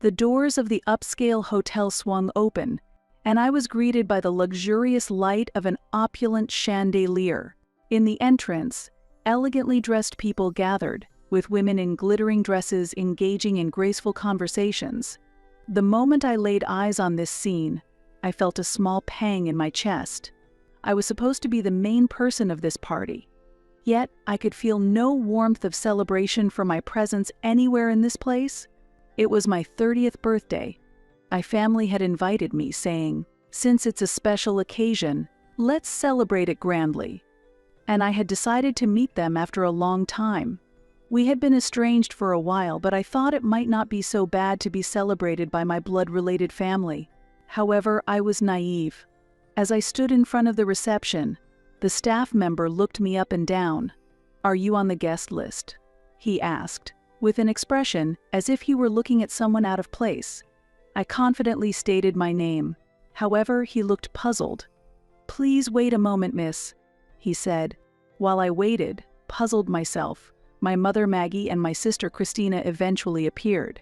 The doors of the upscale hotel swung open, and I was greeted by the luxurious light of an opulent chandelier. In the entrance, elegantly dressed people gathered, with women in glittering dresses engaging in graceful conversations. The moment I laid eyes on this scene, I felt a small pang in my chest. I was supposed to be the main person of this party. Yet, I could feel no warmth of celebration for my presence anywhere in this place. It was my 30th birthday. My family had invited me, saying, "Since it's a special occasion, let's celebrate it grandly." And I had decided to meet them after a long time. We had been estranged for a while, but I thought it might not be so bad to be celebrated by my blood-related family. However, I was naive. As I stood in front of the reception, the staff member looked me up and down. "Are you on the guest list?" he asked, with an expression as if he were looking at someone out of place. I confidently stated my name. However, he looked puzzled. "Please wait a moment, miss," he said. While I waited, puzzled myself, my mother Maggie and my sister Christina eventually appeared.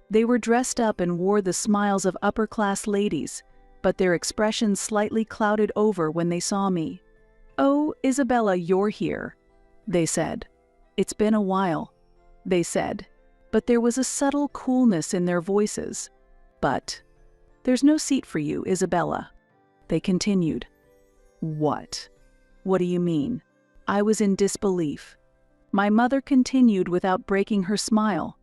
They were dressed up and wore the smiles of upper-class ladies, but their expressions slightly clouded over when they saw me. "Oh, Isabella, you're here," they said. "It's been a while," they said, but there was a subtle coolness in their voices. "But there's no seat for you, Isabella," they continued. "What? What do you mean?" I was in disbelief. My mother continued without breaking her smile.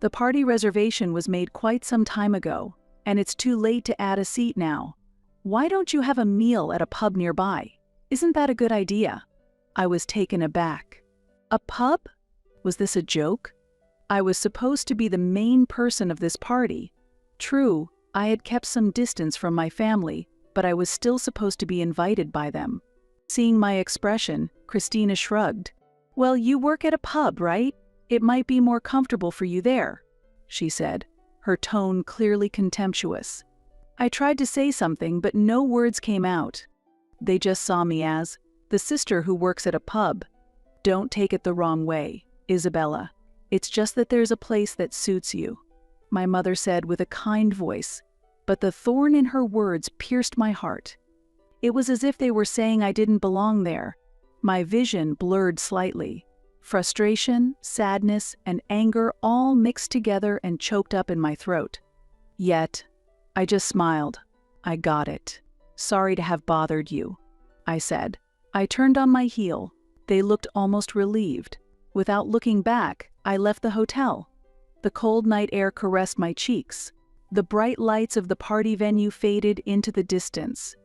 "The party reservation was made quite some time ago, and it's too late to add a seat now. Why don't you have a meal at a pub nearby? Isn't that a good idea?" I was taken aback. A pub? Was this a joke? I was supposed to be the main person of this party. True, I had kept some distance from my family, but I was still supposed to be invited by them. Seeing my expression, Christina shrugged. "Well, you work at a pub, right? It might be more comfortable for you there," she said, her tone clearly contemptuous. I tried to say something, but no words came out. They just saw me as the sister who works at a pub. "Don't take it the wrong way, Isabella. It's just that there's a place that suits you," my mother said with a kind voice, but the thorn in her words pierced my heart. It was as if they were saying I didn't belong there. My vision blurred slightly. Frustration, sadness, and anger all mixed together and choked up in my throat. Yet, I just smiled. "I got it. Sorry to have bothered you," I said. I turned on my heel. They looked almost relieved. Without looking back, I left the hotel. The cold night air caressed my cheeks. The bright lights of the party venue faded into the distance.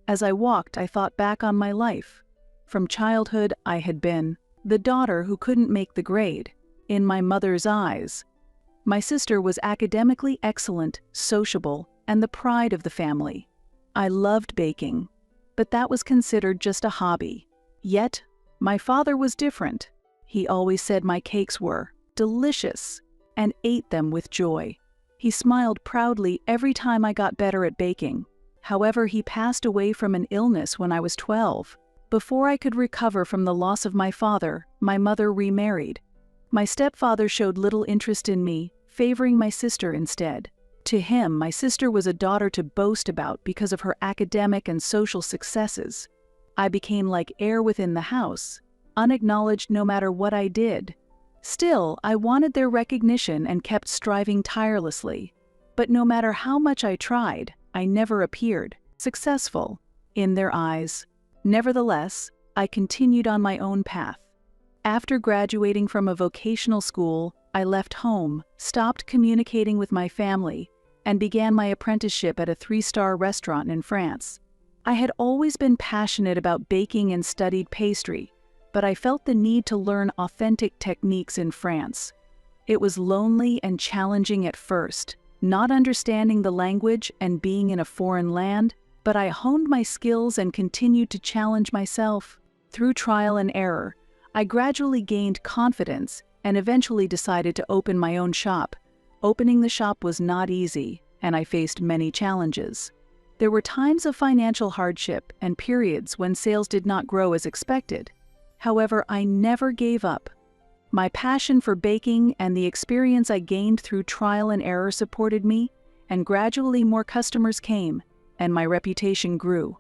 As I walked, I thought back on my life. From childhood, I had been the daughter who couldn't make the grade, in my mother's eyes. My sister was academically excellent, sociable, and the pride of the family. I loved baking, but that was considered just a hobby. Yet, my father was different. He always said my cakes were delicious and ate them with joy. He smiled proudly every time I got better at baking. However, he passed away from an illness when I was 12. Before I could recover from the loss of my father, my mother remarried. My stepfather showed little interest in me, favoring my sister instead. To him, my sister was a daughter to boast about because of her academic and social successes. I became like air within the house, unacknowledged no matter what I did. Still, I wanted their recognition and kept striving tirelessly. But no matter how much I tried, I never appeared successful in their eyes. Nevertheless, I continued on my own path. After graduating from a vocational school, I left home, stopped communicating with my family, and began my apprenticeship at a 3-star restaurant in France. I had always been passionate about baking and studied pastry, but I felt the need to learn authentic techniques in France. It was lonely and challenging at first, not understanding the language and being in a foreign land, but I honed my skills and continued to challenge myself. Through trial and error, I gradually gained confidence and eventually decided to open my own shop. Opening the shop was not easy, and I faced many challenges. There were times of financial hardship and periods when sales did not grow as expected. However, I never gave up. My passion for baking and the experience I gained through trial and error supported me, and gradually more customers came, and my reputation grew.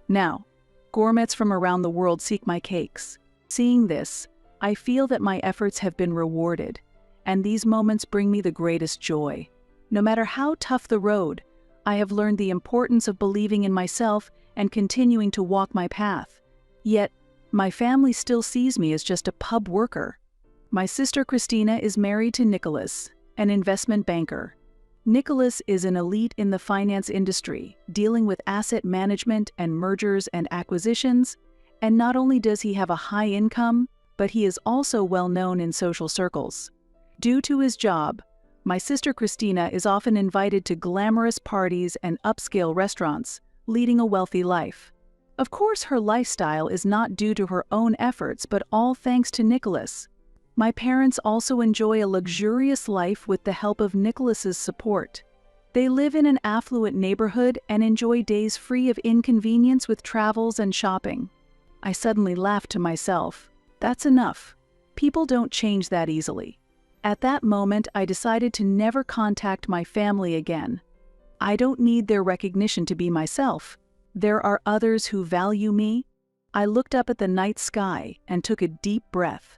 Now, gourmets from around the world seek my cakes. Seeing this, I feel that my efforts have been rewarded, and these moments bring me the greatest joy. No matter how tough the road, I have learned the importance of believing in myself and continuing to walk my path. Yet, my family still sees me as just a pub worker. My sister Christina is married to Nicholas, an investment banker. Nicholas is an elite in the finance industry, dealing with asset management and mergers and acquisitions, and not only does he have a high income, but he is also well known in social circles. Due to his job, my sister Christina is often invited to glamorous parties and upscale restaurants, leading a wealthy life. Of course, her lifestyle is not due to her own efforts, but all thanks to Nicholas. My parents also enjoy a luxurious life with the help of Nicholas's support. They live in an affluent neighborhood and enjoy days free of inconvenience with travels and shopping. I suddenly laughed to myself. That's enough. People don't change that easily. At that moment, I decided to never contact my family again. I don't need their recognition to be myself. There are others who value me. I looked up at the night sky and took a deep breath.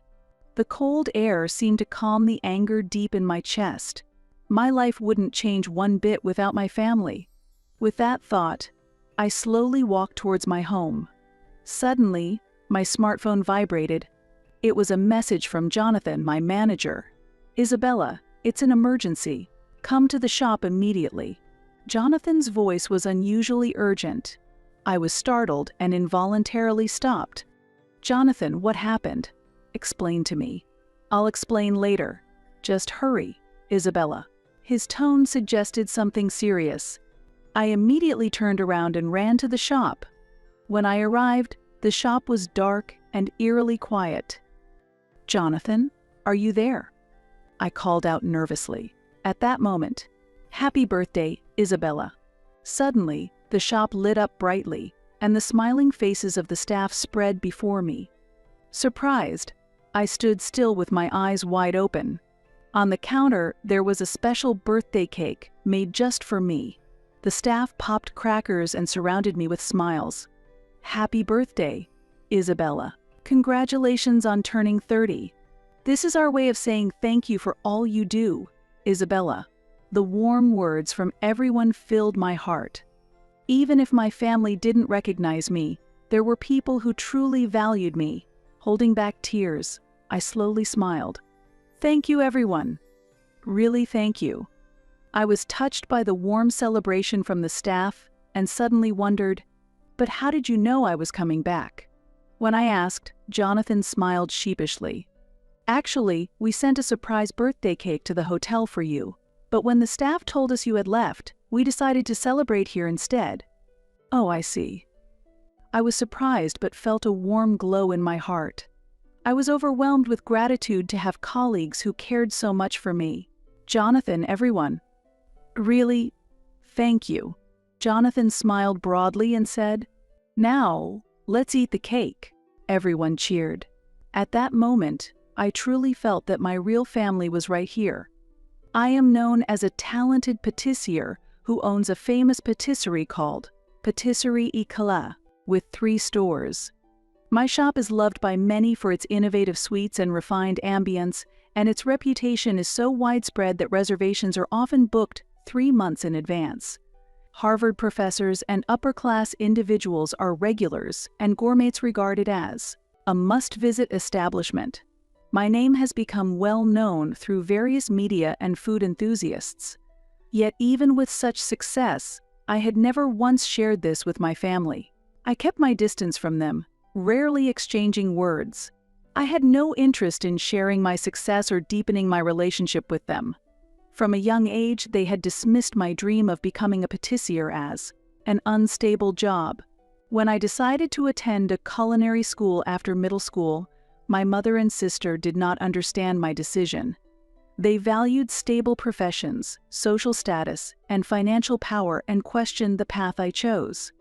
The cold air seemed to calm the anger deep in my chest. My life wouldn't change one bit without my family. With that thought, I slowly walked towards my home. Suddenly, my smartphone vibrated. It was a message from Jonathan, my manager. "Isabella, it's an emergency. Come to the shop immediately." Jonathan's voice was unusually urgent. I was startled and involuntarily stopped. "Jonathan, what happened? Explain to me." "I'll explain later. Just hurry, Isabella." His tone suggested something serious. I immediately turned around and ran to the shop. When I arrived, the shop was dark and eerily quiet. "Jonathan, are you there?" I called out nervously. At that moment, "Happy birthday, Isabella." Suddenly, the shop lit up brightly, and the smiling faces of the staff spread before me. Surprised, I stood still with my eyes wide open. On the counter, there was a special birthday cake made just for me. The staff popped crackers and surrounded me with smiles. "Happy birthday, Isabella. Congratulations on turning 30. This is our way of saying thank you for all you do, Isabella." The warm words from everyone filled my heart. Even if my family didn't recognize me, there were people who truly valued me. Holding back tears, I slowly smiled. "Thank you, everyone. Really, thank you." I was touched by the warm celebration from the staff and suddenly wondered, "But how did you know I was coming back?" When I asked, Jonathan smiled sheepishly. "Actually, we sent a surprise birthday cake to the hotel for you, but when the staff told us you had left, we decided to celebrate here instead." "Oh, I see." I was surprised but felt a warm glow in my heart. I was overwhelmed with gratitude to have colleagues who cared so much for me. "Jonathan, everyone. Really, thank you." Jonathan smiled broadly and said, "Now, let's eat the cake." Everyone cheered. At that moment, I truly felt that my real family was right here. I am known as a talented patissier who owns a famous patisserie called Patisserie Éclat, with 3 stores. My shop is loved by many for its innovative sweets and refined ambience, and its reputation is so widespread that reservations are often booked 3 months in advance. Harvard professors and upper-class individuals are regulars, and gourmets regard it as a must-visit establishment. My name has become well known through various media and food enthusiasts. Yet even with such success, I had never once shared this with my family. I kept my distance from them, rarely exchanging words. I had no interest in sharing my success or deepening my relationship with them. From a young age, they had dismissed my dream of becoming a patissier as an unstable job. When I decided to attend a culinary school after middle school, my mother and sister did not understand my decision. They valued stable professions, social status, and financial power and questioned the path I chose.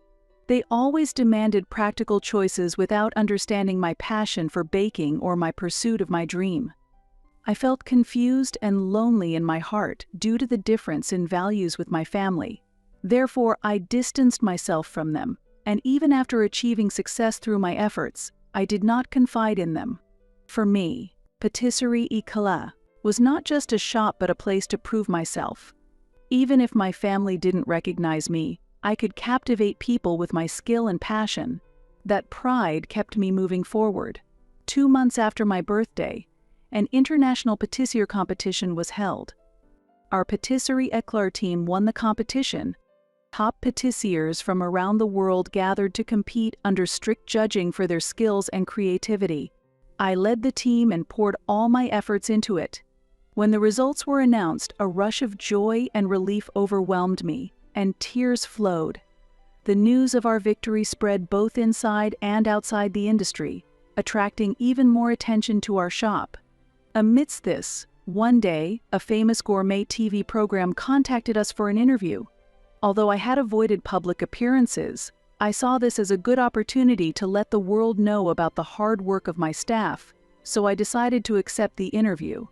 They always demanded practical choices without understanding my passion for baking or my pursuit of my dream. I felt confused and lonely in my heart due to the difference in values with my family. Therefore, I distanced myself from them, and even after achieving success through my efforts, I did not confide in them. For me, Patisserie Éclat was not just a shop but a place to prove myself. Even if my family didn't recognize me, I could captivate people with my skill and passion. That pride kept me moving forward. 2 months after my birthday, an international patissier competition was held. Our Patisserie Éclat team won the competition. Top patissiers from around the world gathered to compete under strict judging for their skills and creativity. I led the team and poured all my efforts into it. When the results were announced, a rush of joy and relief overwhelmed me, and tears flowed. The news of our victory spread both inside and outside the industry, attracting even more attention to our shop. Amidst this, one day, a famous gourmet TV program contacted us for an interview. Although I had avoided public appearances, I saw this as a good opportunity to let the world know about the hard work of my staff, so I decided to accept the interview.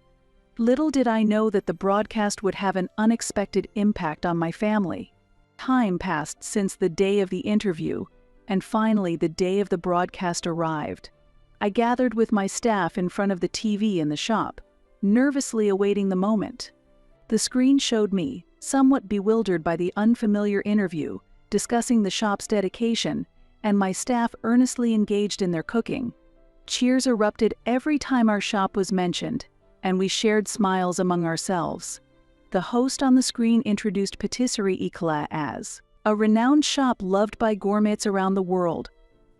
Little did I know that the broadcast would have an unexpected impact on my family. Time passed since the day of the interview, and finally the day of the broadcast arrived. I gathered with my staff in front of the TV in the shop, nervously awaiting the moment. The screen showed me, somewhat bewildered by the unfamiliar interview, discussing the shop's dedication, and my staff earnestly engaged in their cooking. Cheers erupted every time our shop was mentioned, and we shared smiles among ourselves. The host on the screen introduced Patisserie Éclat as a renowned shop loved by gourmets around the world,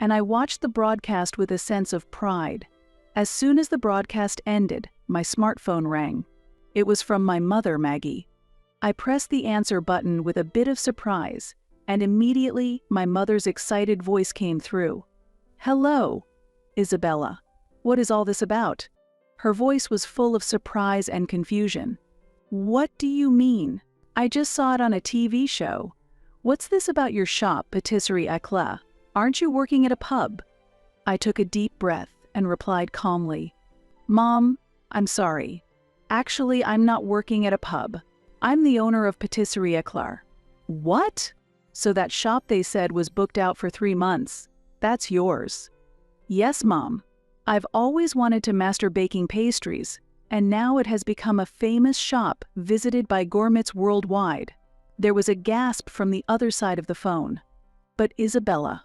and I watched the broadcast with a sense of pride. As soon as the broadcast ended, my smartphone rang. It was from my mother, Maggie. I pressed the answer button with a bit of surprise, and immediately my mother's excited voice came through. "Hello, Isabella. What is all this about?" Her voice was full of surprise and confusion. "What do you mean? I just saw it on a TV show. What's this about your shop, Patisserie Éclat? Aren't you working at a pub?" I took a deep breath and replied calmly, "Mom, I'm sorry. Actually, I'm not working at a pub. I'm the owner of Patisserie Éclat." "What? So that shop they said was booked out for 3 months. That's yours?" "Yes, Mom. I've always wanted to master baking pastries, and now it has become a famous shop visited by gourmets worldwide." There was a gasp from the other side of the phone. "But Isabella,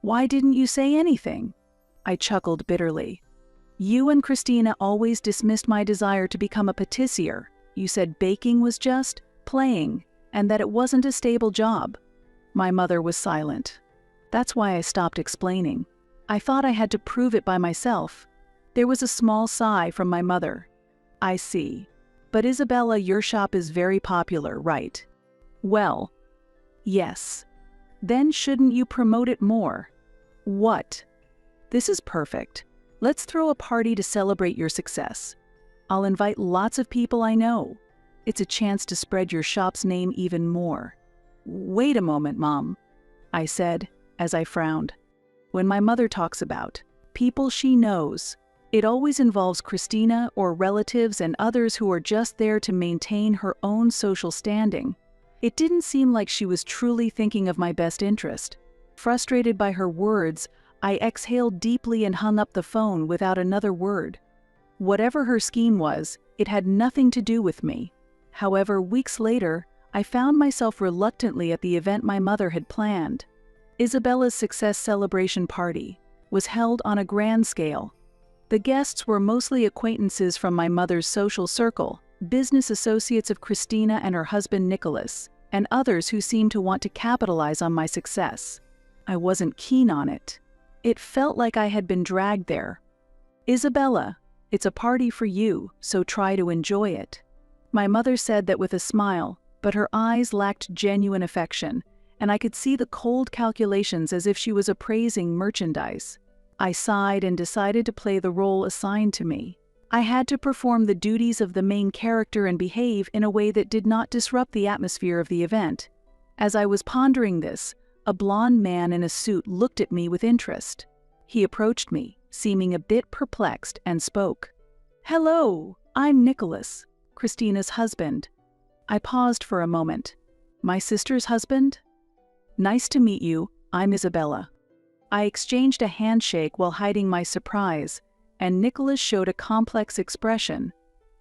why didn't you say anything?" I chuckled bitterly. "You and Christina always dismissed my desire to become a patissier. You said baking was just playing, and that it wasn't a stable job." My mother was silent. That's why I stopped explaining. I thought I had to prove it by myself. There was a small sigh from my mother. "I see. But Isabella, your shop is very popular, right?" "Well, yes." "Then shouldn't you promote it more?" "What?" "This is perfect. Let's throw a party to celebrate your success. I'll invite lots of people I know. It's a chance to spread your shop's name even more." "Wait a moment, Mom," I said, as I frowned. When my mother talks about people she knows, it always involves Christina or relatives and others who are just there to maintain her own social standing. It didn't seem like she was truly thinking of my best interest. Frustrated by her words, I exhaled deeply and hung up the phone without another word. Whatever her scheme was, it had nothing to do with me. However, weeks later, I found myself reluctantly at the event my mother had planned. Isabella's success celebration party was held on a grand scale. The guests were mostly acquaintances from my mother's social circle, business associates of Christina and her husband Nicholas, and others who seemed to want to capitalize on my success. I wasn't keen on it. It felt like I had been dragged there. "Isabella, it's a party for you, so try to enjoy it." My mother said that with a smile, but her eyes lacked genuine affection, and I could see the cold calculations as if she was appraising merchandise. I sighed and decided to play the role assigned to me. I had to perform the duties of the main character and behave in a way that did not disrupt the atmosphere of the event. As I was pondering this, a blond man in a suit looked at me with interest. He approached me, seeming a bit perplexed, and spoke. "Hello, I'm Nicholas, Christina's husband. I paused for a moment. My sister's husband? Nice to meet you, I'm Isabella. I exchanged a handshake while hiding my surprise, and Nicholas showed a complex expression.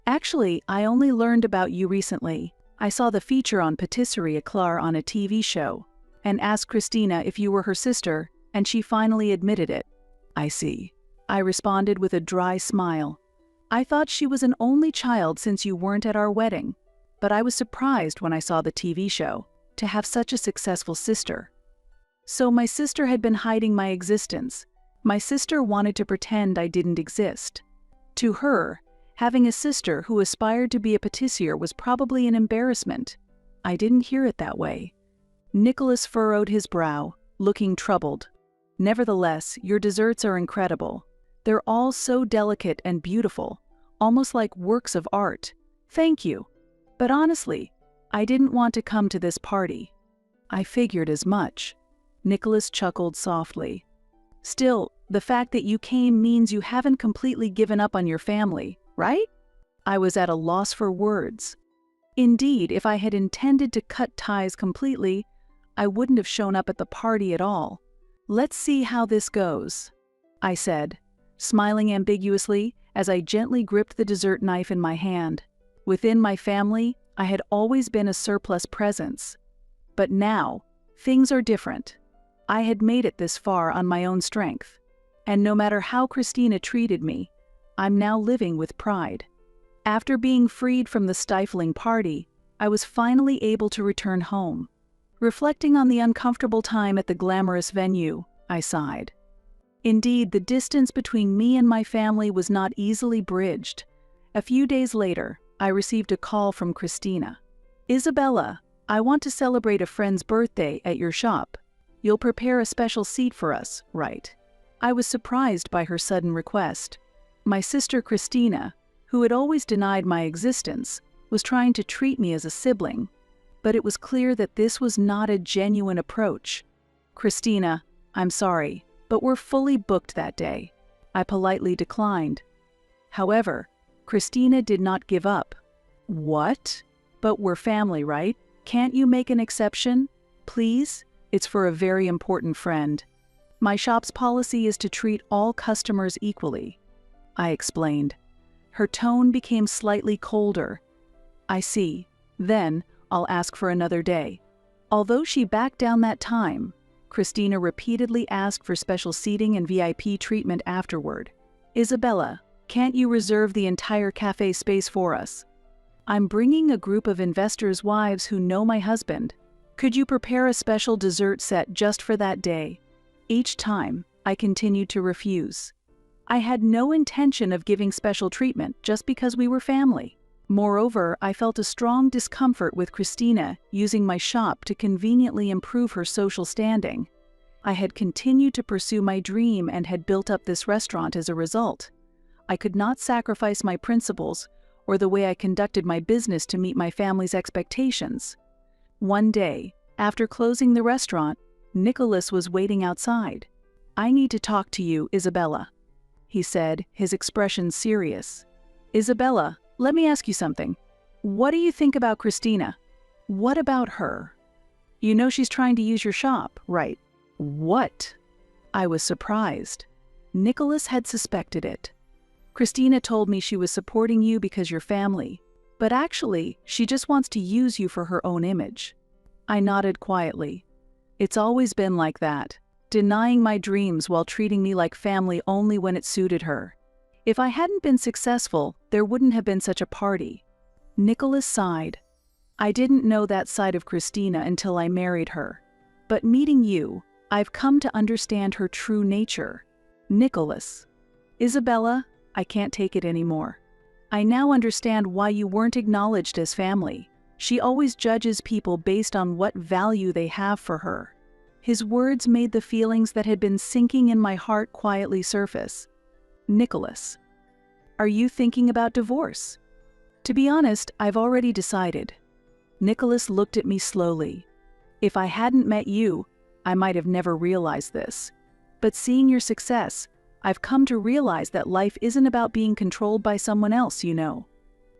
Actually, I only learned about you recently. I saw the feature on Patisserie Éclair on a TV show, and asked Christina if you were her sister, and she finally admitted it. I see. I responded with a dry smile. I thought she was an only child since you weren't at our wedding, but I was surprised when I saw the TV show, to have such a successful sister. So my sister had been hiding my existence. My sister wanted to pretend I didn't exist. To her, having a sister who aspired to be a patissier was probably an embarrassment. I didn't hear it that way. Nicholas furrowed his brow, looking troubled. Nevertheless, your desserts are incredible. They're all so delicate and beautiful, almost like works of art. Thank you. But honestly, I didn't want to come to this party. I figured as much. Nicholas chuckled softly. Still, the fact that you came means you haven't completely given up on your family, right? I was at a loss for words. Indeed, if I had intended to cut ties completely, I wouldn't have shown up at the party at all. Let's see how this goes, I said, smiling ambiguously as I gently gripped the dessert knife in my hand. Within my family, I had always been a surplus presence. But now, things are different. I had made it this far on my own strength. And no matter how Christina treated me, I'm now living with pride. After being freed from the stifling party, I was finally able to return home. Reflecting on the uncomfortable time at the glamorous venue, I sighed. Indeed, the distance between me and my family was not easily bridged. A few days later, I received a call from Christina. Isabella, I want to celebrate a friend's birthday at your shop. You'll prepare a special seat for us, right? I was surprised by her sudden request. My sister Christina, who had always denied my existence, was trying to treat me as a sibling. But it was clear that this was not a genuine approach. Christina, I'm sorry, but we're fully booked that day. I politely declined. However, Christina did not give up. What? But we're family, right? Can't you make an exception? Please? It's for a very important friend. My shop's policy is to treat all customers equally, I explained. Her tone became slightly colder. I see. Then, I'll ask for another day. Although she backed down that time, Christina repeatedly asked for special seating and VIP treatment afterward. Isabella, can't you reserve the entire cafe space for us? I'm bringing a group of investors' wives who know my husband. Could you prepare a special dessert set just for that day? Each time, I continued to refuse. I had no intention of giving special treatment just because we were family. Moreover, I felt a strong discomfort with Christina using my shop to conveniently improve her social standing. I had continued to pursue my dream and had built up this restaurant as a result. I could not sacrifice my principles or the way I conducted my business to meet my family's expectations. One day, after closing the restaurant, Nicholas was waiting outside. I need to talk to you, Isabella, he said, his expression serious. Isabella, let me ask you something. What do you think about Christina? What about her? You know she's trying to use your shop, right? What? I was surprised. Nicholas had suspected it. Christina told me she was supporting you because you're family, but actually, she just wants to use you for her own image. I nodded quietly. It's always been like that, denying my dreams while treating me like family only when it suited her. If I hadn't been successful, there wouldn't have been such a party. Nicholas sighed. I didn't know that side of Christina until I married her. But meeting you, I've come to understand her true nature. Nicholas. Isabella, I can't take it anymore. I now understand why you weren't acknowledged as family. She always judges people based on what value they have for her. His words made the feelings that had been sinking in my heart quietly surface. Nicholas. Are you thinking about divorce? To be honest, I've already decided. Nicholas looked at me slowly. If I hadn't met you, I might have never realized this. But seeing your success, I've come to realize that life isn't about being controlled by someone else, you know.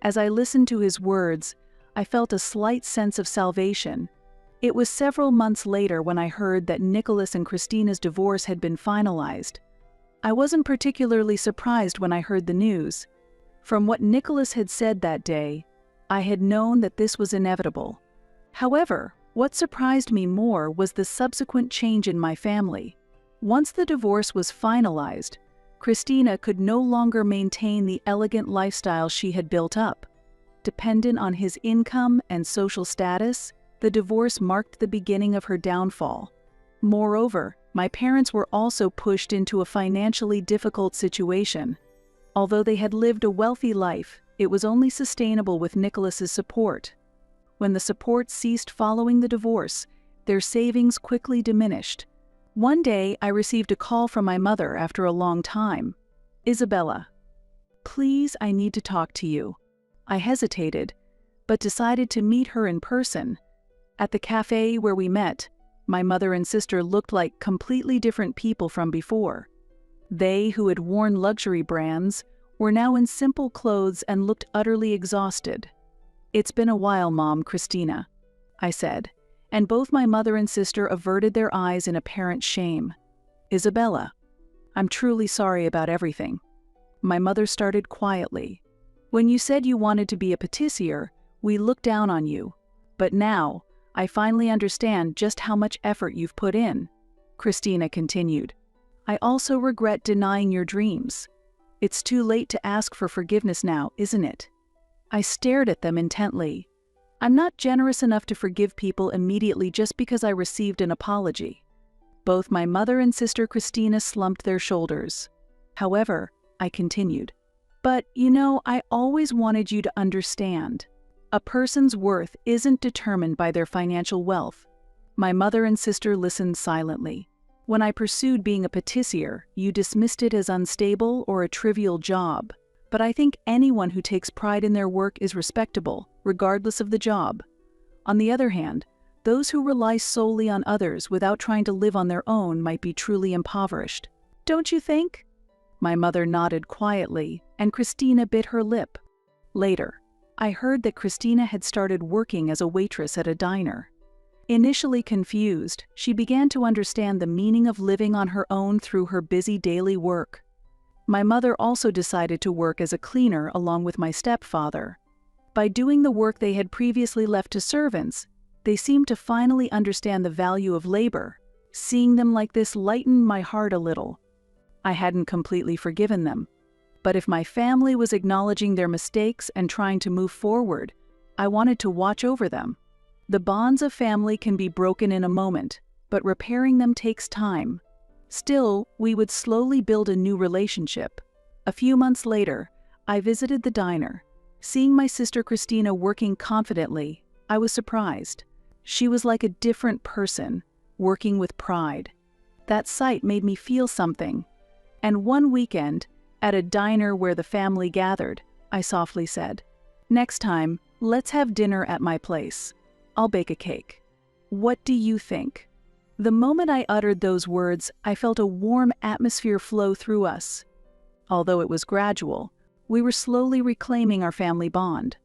As I listened to his words, I felt a slight sense of salvation. It was several months later when I heard that Nicholas and Christina's divorce had been finalized. I wasn't particularly surprised when I heard the news. From what Nicholas had said that day, I had known that this was inevitable. However, what surprised me more was the subsequent change in my family. Once the divorce was finalized, Christina could no longer maintain the elegant lifestyle she had built up. Dependent on his income and social status, the divorce marked the beginning of her downfall. Moreover, my parents were also pushed into a financially difficult situation. Although they had lived a wealthy life, it was only sustainable with Nicholas's support. When the support ceased following the divorce, their savings quickly diminished. One day, I received a call from my mother after a long time. "Isabella, please, I need to talk to you." I hesitated, but decided to meet her in person. At the cafe where we met, my mother and sister looked like completely different people from before. They, who had worn luxury brands, were now in simple clothes and looked utterly exhausted. "It's been a while, Mom, Christina," I said, and both my mother and sister averted their eyes in apparent shame. "Isabella, I'm truly sorry about everything." My mother started quietly. "When you said you wanted to be a patissier, we looked down on you. But now, I finally understand just how much effort you've put in," Christina continued. "I also regret denying your dreams. It's too late to ask for forgiveness now, isn't it?" I stared at them intently. I'm not generous enough to forgive people immediately just because I received an apology. Both my mother and sister Christina slumped their shoulders. However, I continued. "But, I always wanted you to understand. A person's worth isn't determined by their financial wealth." My mother and sister listened silently. "When I pursued being a patissier, you dismissed it as unstable or a trivial job. But I think anyone who takes pride in their work is respectable, regardless of the job. On the other hand, those who rely solely on others without trying to live on their own might be truly impoverished. Don't you think?" My mother nodded quietly, and Christina bit her lip. Later, I heard that Christina had started working as a waitress at a diner. Initially confused, she began to understand the meaning of living on her own through her busy daily work. My mother also decided to work as a cleaner along with my stepfather. By doing the work they had previously left to servants, they seemed to finally understand the value of labor. Seeing them like this lightened my heart a little. I hadn't completely forgiven them. But if my family was acknowledging their mistakes and trying to move forward, I wanted to watch over them. The bonds of family can be broken in a moment, but repairing them takes time. Still, we would slowly build a new relationship. A few months later, I visited the diner. Seeing my sister Christina working confidently, I was surprised. She was like a different person, working with pride. That sight made me feel something. And one weekend, at a diner where the family gathered, I softly said, "Next time, let's have dinner at my place. I'll bake a cake. What do you think?" The moment I uttered those words, I felt a warm atmosphere flow through us. Although it was gradual, we were slowly reclaiming our family bond.